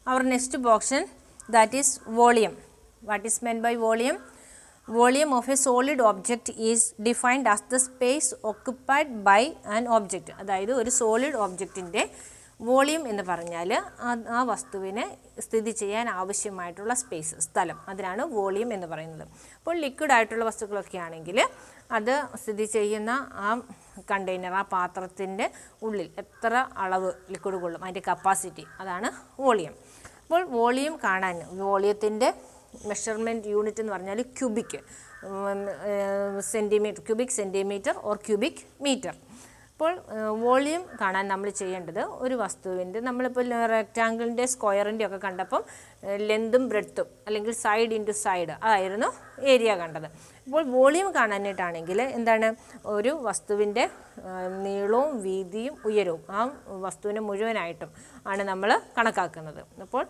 our next portion, that is volume. What is meant by volume? Volume of a solid object is defined as the space occupied by an object. അതായത് ഒരു solid ഒബ്ജക്റ്റിൻ്റെ volume എന്ന് പറഞ്ഞാൽ ആ വസ്തുവിനെ സ്ഥിതി ചെയ്യാൻ ആവശ്യമായിട്ടുള്ള സ്പേസ്, സ്ഥലം, അതിനാണ് വോളിയം എന്ന് പറയുന്നത്. അപ്പോൾ ലിക്വിഡ് ആയിട്ടുള്ള വസ്തുക്കളൊക്കെ ആണെങ്കിൽ അത് സ്ഥിതി ചെയ്യുന്ന ആ കണ്ടെയ്നർ, ആ പാത്രത്തിൻ്റെ ഉള്ളിൽ എത്ര അളവ് ലിക്വിഡ് കൊള്ളും, അതിൻ്റെ കപ്പാസിറ്റി, അതാണ് വോളിയം. അപ്പോൾ വോളിയം കാണാൻ വോളിയത്തിൻ്റെ മെഷർമെൻറ്റ് യൂണിറ്റ് എന്ന് പറഞ്ഞാൽ cubic centimetre, cubic centimetre or cubic metre. അപ്പോൾ വോളിയം കാണാൻ നമ്മൾ ചെയ്യേണ്ടത് ഒരു വസ്തുവിൻ്റെ, നമ്മളിപ്പോൾ റെക്റ്റാങ്കിളിൻ്റെ സ്ക്വയറിൻ്റെ ഒക്കെ കണ്ടപ്പം ലെന്തും ബ്രെഡ്ത്തും അല്ലെങ്കിൽ സൈഡ് ഇൻറ്റു സൈഡ് അതായിരുന്നു ഏരിയ കണ്ടത്. ഇപ്പോൾ വോളിയം കാണാനായിട്ടാണെങ്കിൽ എന്താണ്, ഒരു വസ്തുവിൻ്റെ നീളവും വീതിയും ഉയരവും ആ വസ്തുവിനെ മുഴുവനായിട്ടും ആണ് നമ്മൾ കണക്കാക്കുന്നത്. അപ്പോൾ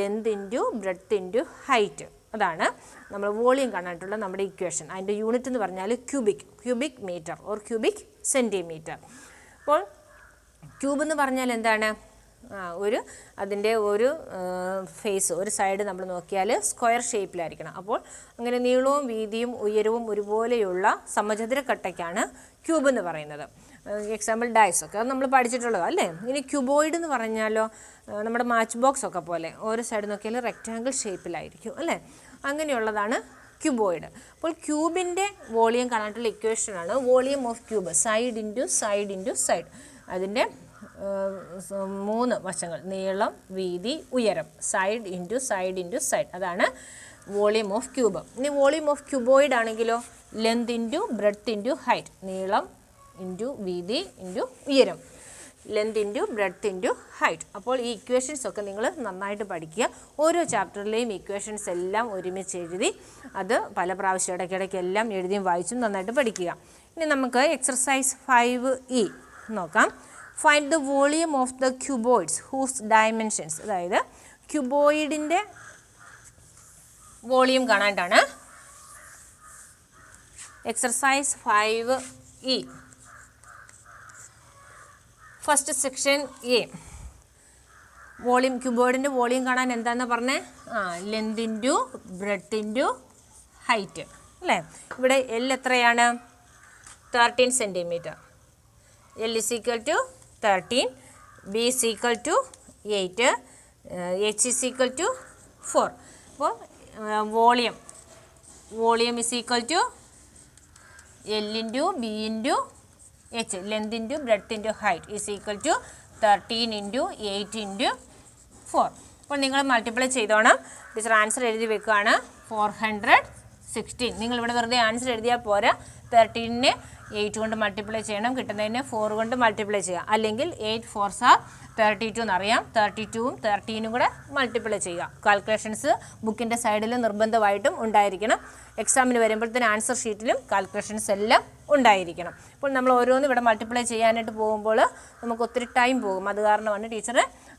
length into breadth into height, അതാണ് നമ്മൾ വോളിയം കാണാനായിട്ടുള്ള നമ്മുടെ ഇക്വേഷൻ. അതിൻ്റെ യൂണിറ്റ് എന്ന് പറഞ്ഞാൽ cubic metre or cubic centimetre. അപ്പോൾ ക്യൂബ് എന്ന് പറഞ്ഞാൽ എന്താണ്, അതിൻ്റെ ഒരു ഫേസ്, ഒരു സൈഡ് നമ്മൾ നോക്കിയാൽ സ്ക്വയർ ഷേപ്പിലായിരിക്കണം. അപ്പോൾ അങ്ങനെ നീളവും വീതിയും ഉയരവും ഒരുപോലെയുള്ള സമചതുരക്കട്ടയ്ക്കാണ് ക്യൂബ് എന്ന് പറയുന്നത്. എക്സാമ്പിൾ ഡൈസ് ഒക്കെ അത് നമ്മൾ പഠിച്ചിട്ടുള്ളതാണ് അല്ലേ. ഇനി ക്യൂബോയിഡ് എന്ന് പറഞ്ഞാലോ നമ്മുടെ മാച്ച് ബോക്സ് ഒക്കെ പോലെ ഓരോ സൈഡ് നോക്കിയാൽ റെക്റ്റാങ്കിൾ ഷേപ്പിലായിരിക്കും അല്ലേ, അങ്ങനെയുള്ളതാണ് ക്യൂബോയിഡ്. അപ്പോൾ ക്യൂബിൻ്റെ വോളിയം കാണാനായിട്ടുള്ള ഇക്വേഷനാണ് volume of cube, side into side into side. അതിൻ്റെ 3 വശങ്ങൾ, നീളം, വീതി, ഉയരം, side into side into side, അതാണ് വോളിയം ഓഫ് ക്യൂബ്. ഇനി വോളിയം ഓഫ് ക്യൂബോയിഡ് ആണെങ്കിലോ length into breadth into height, നീളം ഇൻറ്റു വീതി ഇൻറ്റു ഉയരം, length into breadth into height. അപ്പോൾ ഈ ഇക്വേഷൻസ് ഒക്കെ നിങ്ങൾ നന്നായിട്ട് പഠിക്കുക. ഓരോ ചാപ്റ്ററിലെയും ഇക്വേഷൻസ് എല്ലാം ഒരുമിച്ച് എഴുതി അത് പല പ്രാവശ്യം ഇടയ്ക്കിടയ്ക്ക് എല്ലാം എഴുതിയും വായിച്ചും നന്നായിട്ട് പഠിക്കുക. ഇനി നമുക്ക് എക്സർസൈസ് 5E നോക്കാം. Find the volume of the cuboids whose dimensions. അതായത് ക്യൂബോയിഡിൻ്റെ വോളിയം കാണാനായിട്ടാണ് exercise 5E. First section A, volume, ക്യൂബോയിഡിൻ്റെ വോളിയം കാണാൻ എന്താണെന്ന് പറഞ്ഞേ, length into breadth into height അല്ലേ. ഇവിടെ എൽ എത്രയാണ്, 13 centimetre. L is equal to 13, B is equal to 8, H is equal to 4. അപ്പോൾ volume is equal to L into B into H, length into breadth into height is equal to 13 into 8 into 4. അപ്പോൾ നിങ്ങൾ multiply ചെയ്തോണം. Teacher answer എഴുതി വെക്കുകയാണ് 416. നിങ്ങളിവിടെ വെറുതെ answer എഴുതിയാൽ പോരാ, 13നെ 8 കൊണ്ട് മൾട്ടിപ്ലൈ ചെയ്യണം, കിട്ടുന്നതിനെ 4 കൊണ്ട് മൾട്ടിപ്ലൈ ചെയ്യാം. അല്ലെങ്കിൽ 8 4s are 32 എന്നറിയാം, 32ഉം 13ഉം കൂടെ മൾട്ടിപ്ലൈ ചെയ്യുക. കാൽക്കുലേഷൻസ് ബുക്കിൻ്റെ സൈഡിൽ നിർബന്ധമായിട്ടും ഉണ്ടായിരിക്കണം. എക്സാമിന് വരുമ്പോഴത്തേന് ആൻസർ ഷീറ്റിലും കാൽക്കുലേഷൻസ് എല്ലാം ഉണ്ടായിരിക്കണം. ഇപ്പോൾ നമ്മൾ ഓരോന്നും ഇവിടെ മൾട്ടിപ്ലൈ ചെയ്യാനായിട്ട് പോകുമ്പോൾ നമുക്ക് ഒത്തിരി ടൈം പോകും. അത് കാരണമാണ് ടീച്ചർ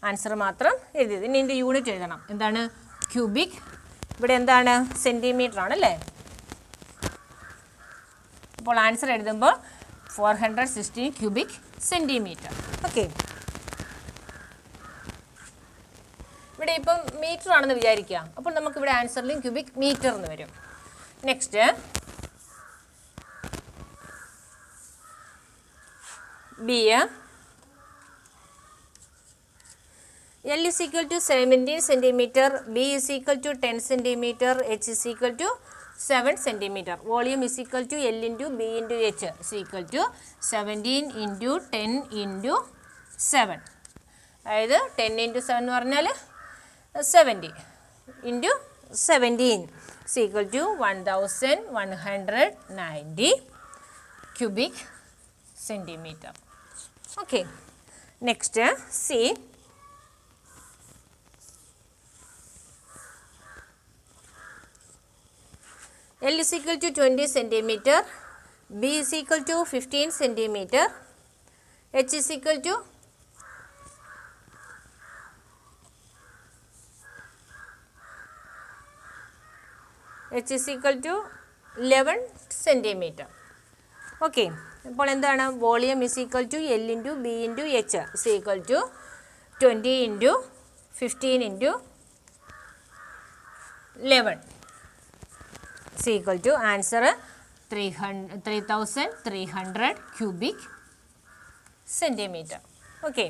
ആൻസർ മാത്രം എഴുതിയത്. ഇനി ഇതിൻ്റെ യൂണിറ്റ് എഴുതണം. എന്താണ്, ക്യൂബിക്. ഇവിടെ എന്താണ്, സെൻറ്റിമീറ്റർ ആണല്ലേ. അപ്പോൾ ആൻസർ എഴുതുമ്പോൾ 416 ക്യൂബിക് സെൻറ്റിമീറ്റർ. ഓക്കെ, ഇവിടെ ഇപ്പം മീറ്റർ ആണെന്ന് വിചാരിക്കുക. അപ്പോൾ നമുക്കിവിടെ ആൻസറിലും ക്യൂബിക് മീറ്റർ എന്ന് വരും. Next B, L is equal to 17 centimetre, B is equal to 10 centimetre, H is equal to 7 centimetre. Volume is equal to L into B into H is equal to 17 into 10 into 7. അതായത് 10 into 7 എന്ന് പറഞ്ഞാൽ 70 into 17 is equal to 1190 cubic centimetre. Okay, next C, L is equal to 20 centimeter, B is equal to 15 centimeter, H is equal to H is equal to 11 centimeter. Okay, അപ്പോൾ എന്താണ്, volume is equal to L into B into H is equal to 20 into 15 into 11 is equal to answer 3300 cubic centimeter. Okay.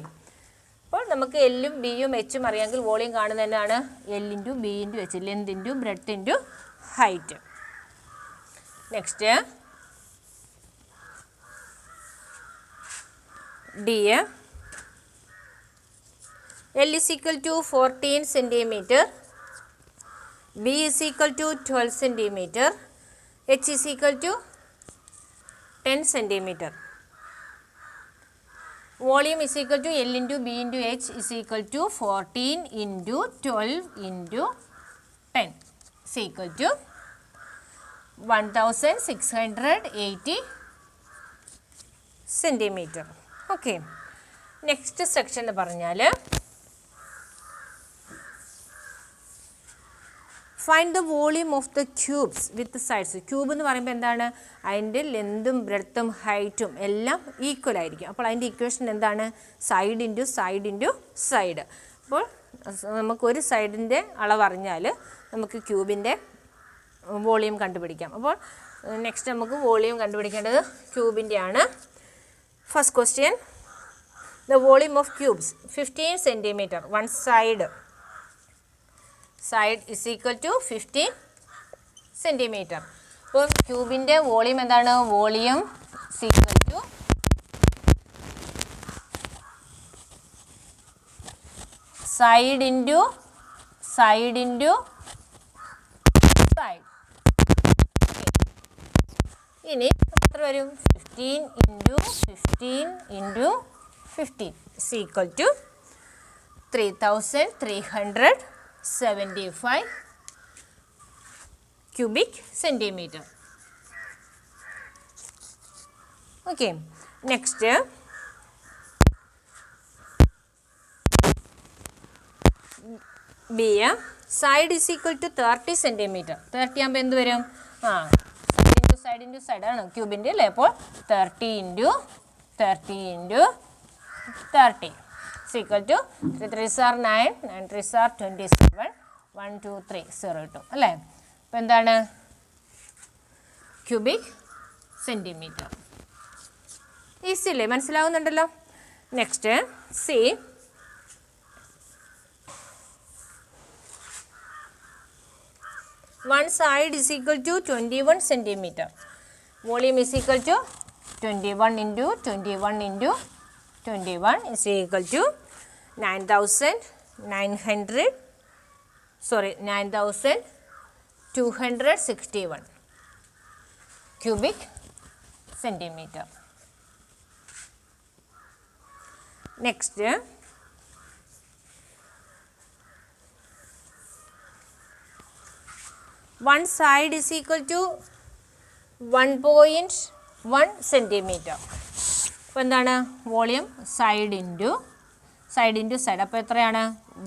അപ്പോൾ നമുക്ക് എല്ലും ബിയും എച്ചും അറിയാമെങ്കിൽ volume കാണുന്നതന്നെയാണ് L into B into H, length into breadth into height. Next D, L is equal to 14 centimeter, B is equal to 12 centimeter, H is equal to 10 centimeter. Volume is equal to L into B into H is equal to 14 into 12 into 10 is equal to 1680 centimeter. Okay. Next section പറഞ്ഞാൽ find the volume of the cubes with the sides. Cube എന്ന് പറയുമ്പോൾ എന്താണ്? അതിൻ്റെ ലെന്തും ബ്രെഡ്ത്തും ഹൈറ്റും എല്ലാം equal ആയിരിക്കും. അപ്പോൾ അതിൻ്റെ ഇക്വേഷൻ എന്താണ്? Side into side into side. അപ്പോൾ നമുക്കൊരു സൈഡിൻ്റെ അളവ് അറിഞ്ഞാൽ നമുക്ക് ക്യൂബിൻ്റെ വോളിയം കണ്ടുപിടിക്കാം. അപ്പോൾ നെക്സ്റ്റ് നമുക്ക് വോളിയം കണ്ടുപിടിക്കേണ്ടത് ക്യൂബിൻ്റെ ആണ്. First question, the volume of cubes 15 centimeter, one side is equal to 15 centimeter. അപ്പോൾ ക്യൂബിൻ്റെ വോളിയം എന്താണ്? Volume is equal to side into side into side. ഇനി എത്ര വരും? 15 into 15 into 15 is equal to 3375 cubic centimeter. Okay. Next, B, side is equal to 30 centimeter. 30 ആകുമ്പോൾ എന്ത് വരും? Side into side ആണ് ക്യൂബിൻ്റെ അല്ലേ. അപ്പോൾ 30 into 30 into 30 is equal to 3 3s are 9, 9 3s are 27, 1 2 3 0 2 അല്ലേ. അപ്പോൾ എന്താണ്? Cubic centimetre. ഈസി അല്ലേ? മനസ്സിലാവുന്നുണ്ടല്ലോ. Next C, one side is equal to 21 centimeter. Volume is equal to 21 into 21 into 21 is equal to 9261 cubic centimeter. Next, one side is equal to 1.1 centimeter. അപ്പോൾ എന്താണ്? Volume side into side. അപ്പോൾ എത്രയാണ്?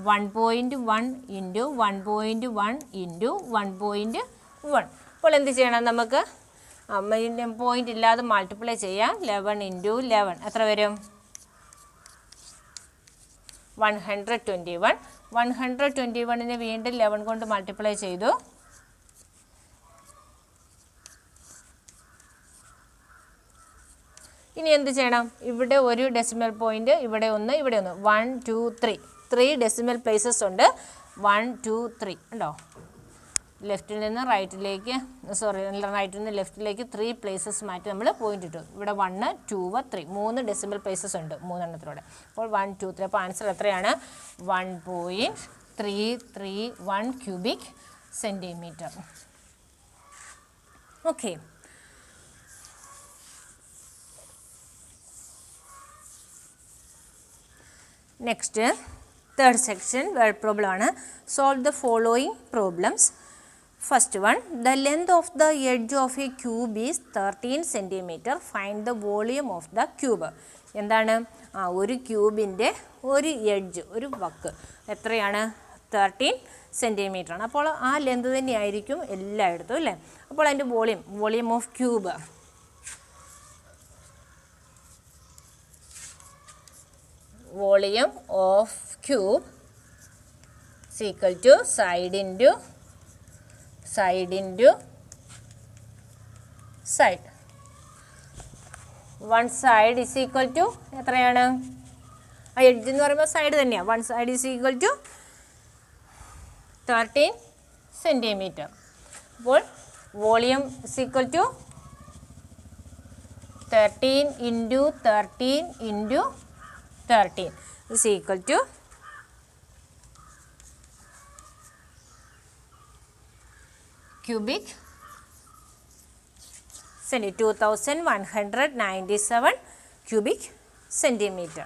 1.1 into 1.1 into 1.1. അപ്പോൾ എന്ത് ചെയ്യണം? നമുക്ക് point ഇല്ലാതെ multiply ചെയ്യാം. 11 ഇൻറ്റു 11 എത്ര വരും? 121. 121നെ വീണ്ടും 11 കൊണ്ട് മൾട്ടിപ്ലൈ ചെയ്തു. ഇനി എന്ത് ചെയ്യണം? ഇവിടെ ഒരു ഡെസിമൽ പോയിൻ്റ്, ഇവിടെ ഒന്ന്, ഇവിടെ ഒന്ന്. 1 2 3 ഡെസിമൽ പ്ലേസസ് ഉണ്ട്. 1 2 3 ഉണ്ടോ? ലെഫ്റ്റിൽ നിന്ന് റൈറ്റിലേക്ക്, റൈറ്റിൽ നിന്ന് ലെഫ്റ്റിലേക്ക് 3 പ്ലേസസ് മാറ്റി നമ്മൾ പോയിൻ്റ് ഇട്ടു. ഇവിടെ 1 2 3 3 ഡെസിമൽ പ്ലേസസ് ഉണ്ട് 3 എണ്ണത്തിലൂടെ. അപ്പോൾ 1 2 3. അപ്പോൾ ആൻസർ എത്രയാണ്? 1.331 cubic centimetre. Okay. Next, third section, word problem ആണ്. Solve the following problems. First one, the length of the edge of a cube is 13 centimeter. Find the volume of the cube. എന്താണ്? ഒരു ക്യൂബിൻ്റെ ഒരു edge, ഒരു വക്ക് എത്രയാണ്? 13 centimetre ആണ്. അപ്പോൾ ആ length തന്നെയായിരിക്കും എല്ലായിടത്തും അല്ലേ. അപ്പോൾ അതിൻ്റെ volume of cube volume of cube equal to side into side. One side is equal to എത്രയാണ്? ആ എഡ്ജ് എന്ന് പറയുമ്പോൾ സൈഡ് തന്നെയാണ്. One side is equal to 13 centimetre. അപ്പോൾ volume is equal to 13 into 13 into 13 is equal to cubic centimeter, 2197 cubic centimeter.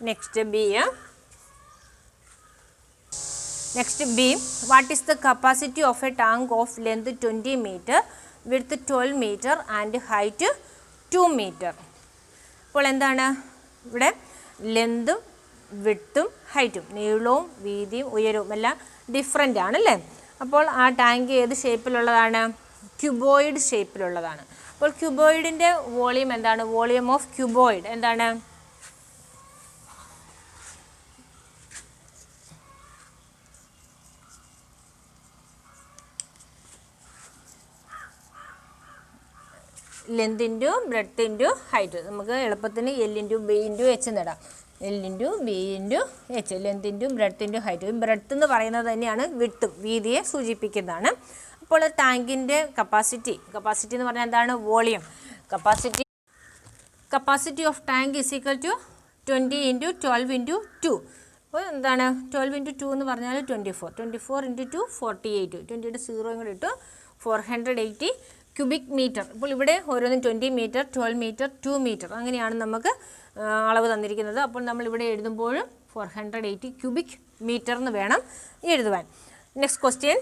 Next B. What is the capacity of a tank of length 20 meter, width 12 meter and height 2 meter? അപ്പോൾ എന്താണ് ഇവിടെ ലെന്തും വിഡ്ത്തും ഹൈറ്റും, നീളവും വീതിയും ഉയരവും എല്ലാം different ആണല്ലേ. അപ്പോൾ ആ ടാങ്ക് ഏത് ഷേപ്പിലുള്ളതാണ്? ക്യൂബോയിഡ് ഷേപ്പിലുള്ളതാണ്. അപ്പോൾ ക്യൂബോയിഡിൻ്റെ വോളിയം എന്താണ്? വോളിയം ഓഫ് ക്യൂബോയിഡ് എന്താണ്? Length into breadth into height. നമുക്ക് എളുപ്പത്തിന് L into B into H എന്നിടാം. L into B into H, length into breadth into height. Breadth എന്ന് പറയുന്നത് തന്നെയാണ് വിഡ്ത്തും, വീതിയെ സൂചിപ്പിക്കുന്നതാണ്. അപ്പോൾ ടാങ്കിൻ്റെ കപ്പാസിറ്റി എന്ന് പറഞ്ഞാൽ എന്താണ്? Volume. Capacity of tank is equal to 20 into 12 into 2. അപ്പോൾ എന്താണ് 12 ഇൻറ്റു 2 എന്ന് പറഞ്ഞാൽ 24 ഇൻറ്റു 2 48, 20യുടെ 0 കൂടെ ഇട്ടു 480 ക്യൂബിക് മീറ്റർ. അപ്പോൾ ഇവിടെ ഓരോന്നും 20 മീറ്റർ, 12 മീറ്റർ, 2 മീറ്റർ അങ്ങനെയാണ് നമുക്ക് അളവ് തന്നിരിക്കുന്നത്. അപ്പോൾ നമ്മളിവിടെ എഴുതുമ്പോഴും 480 ക്യൂബിക് മീറ്റർ എന്ന് വേണം എഴുതുവാൻ. Next question.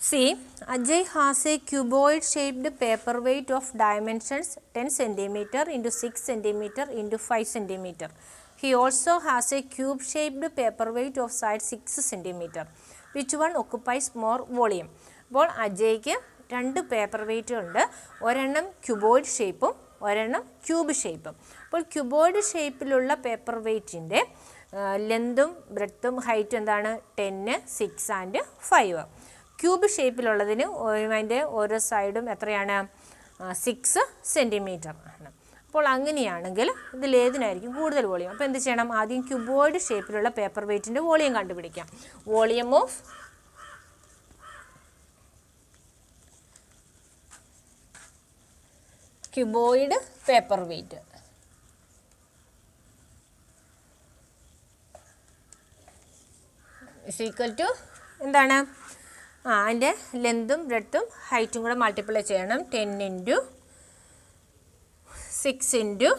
See, Ajay has a cuboid shaped paperweight of dimensions 10 cm into 6 cm into 5 cm. He also has a cube shaped paperweight of size 6 cm. Which one occupies more volume? അപ്പോൾ അജയ്ക്ക് 2 paper weight ഉണ്ട്. ഒരെണ്ണം cuboid ഷേപ്പും ഒരെണ്ണം cube ഷേപ്പും. അപ്പോൾ cuboid ഷേപ്പിലുള്ള paper വെയ്റ്റിൻ്റെ ലെന്തും ബ്രെഡ്ത്തും ഹൈറ്റും എന്താണ്? 10, 6 ആൻഡ് 5. ക്യൂബ് ഷേപ്പിലുള്ളതിന് അതിൻ്റെ ഓരോ സൈഡും എത്രയാണ്? 6 സെൻറ്റിമീറ്റർ ആണ്. അപ്പോൾ അങ്ങനെയാണെങ്കിൽ ഇതിലേതിനായിരിക്കും കൂടുതൽ വോളിയം? അപ്പോൾ എന്ത് ചെയ്യണം? ആദ്യം ക്യൂബോയിഡ് ഷേപ്പിലുള്ള പേപ്പർ വെയ്റ്റിൻ്റെ വോളിയം കണ്ടുപിടിക്കാം. Volume of cuboid paper weight is equal to എന്താണ്? അതിൻ്റെ ലെന്തും ബ്രെഡ്ത്തും ഹൈറ്റും കൂടെ മൾട്ടിപ്ലൈ ചെയ്യണം. 10 into 6 into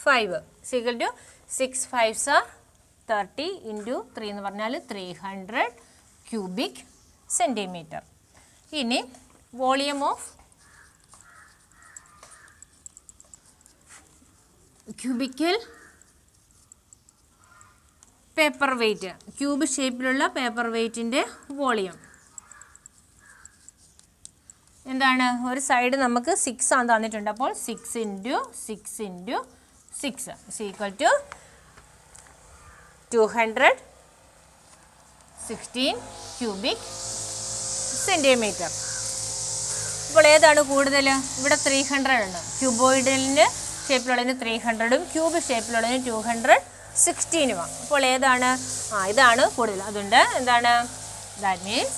5 equal to 6 5s are 30 into 3 എന്ന് പറഞ്ഞാൽ 300 ക്യൂബിക് സെൻറ്റിമീറ്റർ. ഇനി volume of cubical paper weight, cube ഷേപ്പിലുള്ള പേപ്പർ വെയ്റ്റിൻ്റെ വോളിയം എന്താണ്? ഒരു സൈഡ് നമുക്ക് 6 ആണ് തന്നിട്ടുണ്ട്. അപ്പോൾ 6 into 6 into 6 equal to 216 cubic centimetre. ഇപ്പോൾ ഏതാണ് കൂടുതൽ? ഇവിടെ 300 ഉണ്ട്. ക്യൂബോയിഡിൻ്റെ ഷേപ്പിലുള്ളതിന് 300ഉം ക്യൂബ് ഷേപ്പിലുള്ളതിന് 216ഉമാണ്. അപ്പോൾ ഏതാണ്? ഇതാണ് കൂടുതൽ. അതുകൊണ്ട് എന്താണ്? That means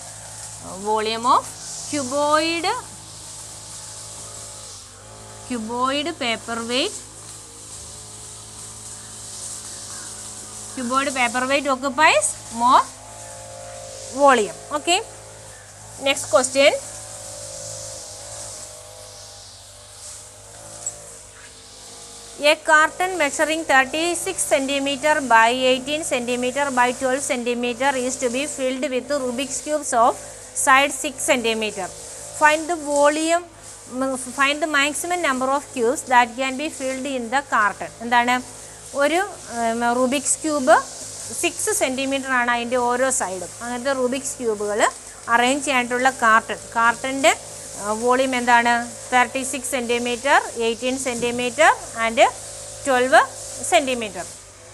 volume of cuboid paper weight occupies more volume. Okay. Next question. A carton measuring 36 cm by 18 cm by 12 cm is to be filled with Rubik's cubes of size 6 cm. Find the maximum number of cubes that can be filled in the carton. എന്താണ്? ഒരു Rubik's cube 6 centimetre ആണ് അതിൻ്റെ ഓരോ സൈഡും. അങ്ങനത്തെ Rubik's ക്യൂബുകൾ arrange ചെയ്യാനായിട്ടുള്ള കാർട്ടൻ്റെ volume എന്താണ്? 36 centimetre, 18 centimetre and 12 centimetre.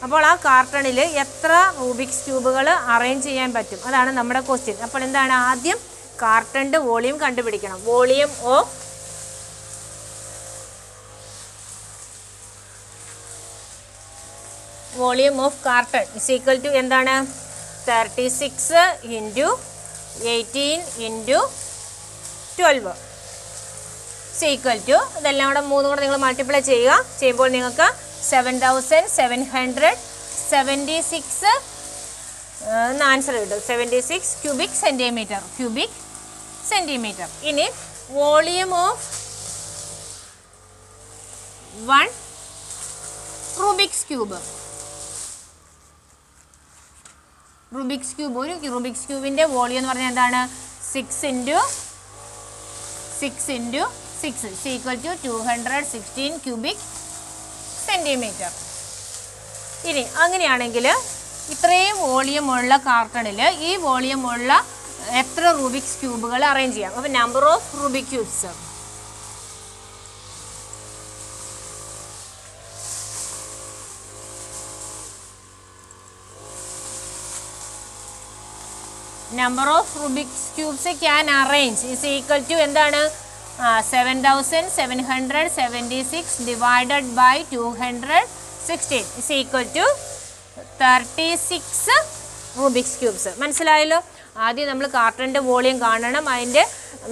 അപ്പോൾ ആ കാർട്ടണിൽ എത്ര റൂബിക്സ് ക്യൂബുകൾ അറേഞ്ച് ചെയ്യാൻ പറ്റും, അതാണ് നമ്മുടെ ക്വസ്റ്റ്യൻ. അപ്പോൾ എന്താണ്, ആദ്യം കാർട്ടണിൻ്റെ വോളിയം കണ്ടുപിടിക്കണം. Volume of carton is equal to എന്താണ്, 36 × 18 × 12 ഈക്വൽ ടു ഇതെല്ലാം കൂടെ 3 കൂടെ നിങ്ങൾ മൾട്ടിപ്ലൈ ചെയ്യുമ്പോൾ നിങ്ങൾക്ക് 7776 ആൻസർ കിട്ടും. 76 ക്യൂബിക് സെൻറ്റിമീറ്റർ. ഇനി വോളിയം ഓഫ് 1 റൂബിക്സ് ക്യൂബ്. ഒരു റൂബിക്സ് ക്യൂബിൻ്റെ വോളിയം എന്ന് പറഞ്ഞാൽ എന്താണ്, 6 × 6 ഈക്വൽ ടു 216 ക്യൂബിക് സെൻറ്റിമീറ്റർ. ഇനി അങ്ങനെയാണെങ്കിൽ ഇത്രയും വോളിയമുള്ള കാർട്ടണിൽ ഈ വോളിയമുള്ള എത്ര റൂബിക്സ് ക്യൂബുകൾ അറേഞ്ച് ചെയ്യാം? അപ്പോൾ number of Rubik cubes, number of Rubik's cubes can arrange is equal to എന്താണ്, 7776 divided by 216 is equal to 36 Rubik's cubes. മനസ്സിലായല്ലോ? ആദ്യം നമ്മൾ കാർട്ടണിൻ്റെ വോളിയം കാണണം, അതിൻ്റെ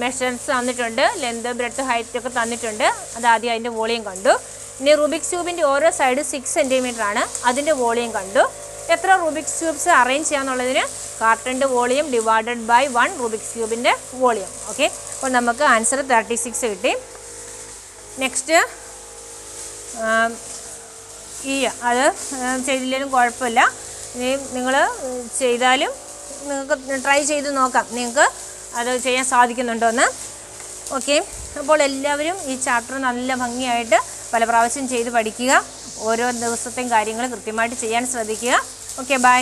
മെഷർസ് തന്നിട്ടുണ്ട്, ലെന്ത് ബ്രെഡ്ത്ത് ഹൈറ്റ് ഒക്കെ തന്നിട്ടുണ്ട്, അതാദ്യം അതിൻ്റെ വോളിയം കണ്ടു. ഇനി റൂബിക്സ് ക്യൂബിൻ്റെ ഓരോ സൈഡ് 6 സെൻറ്റിമീറ്റർ ആണ്, അതിൻ്റെ വോളിയം കണ്ടു. എത്ര റൂബിക്സ് ക്യൂബ്സ് അറേഞ്ച് ചെയ്യാന്നുള്ളതിന് കാർട്ടണിൻ്റെ വോളിയം ഡിവൈഡഡ് ബൈ 1 റൂബിക്സ് ക്യൂബിൻ്റെ വോളിയം. ഓക്കെ, അപ്പോൾ നമുക്ക് ആൻസർ 36 കിട്ടി. നെക്സ്റ്റ് അത് ചെയ്തില്ലെങ്കിലും കുഴപ്പമില്ല, ഇനി നിങ്ങൾ ചെയ്താലും നിങ്ങൾക്ക് ട്രൈ ചെയ്ത് നോക്കാം, നിങ്ങൾക്ക് അത് ചെയ്യാൻ സാധിക്കുന്നുണ്ടോയെന്ന്. ഓക്കെ, അപ്പോൾ എല്ലാവരും ഈ ചാപ്റ്റർ നല്ല ഭംഗിയായിട്ട് പല പ്രാവശ്യം ചെയ്ത് പഠിക്കുക. ഓരോ ദിവസത്തെയും കാര്യങ്ങൾ കൃത്യമായിട്ട് ചെയ്യാൻ ശ്രദ്ധിക്കുക. Okay, by.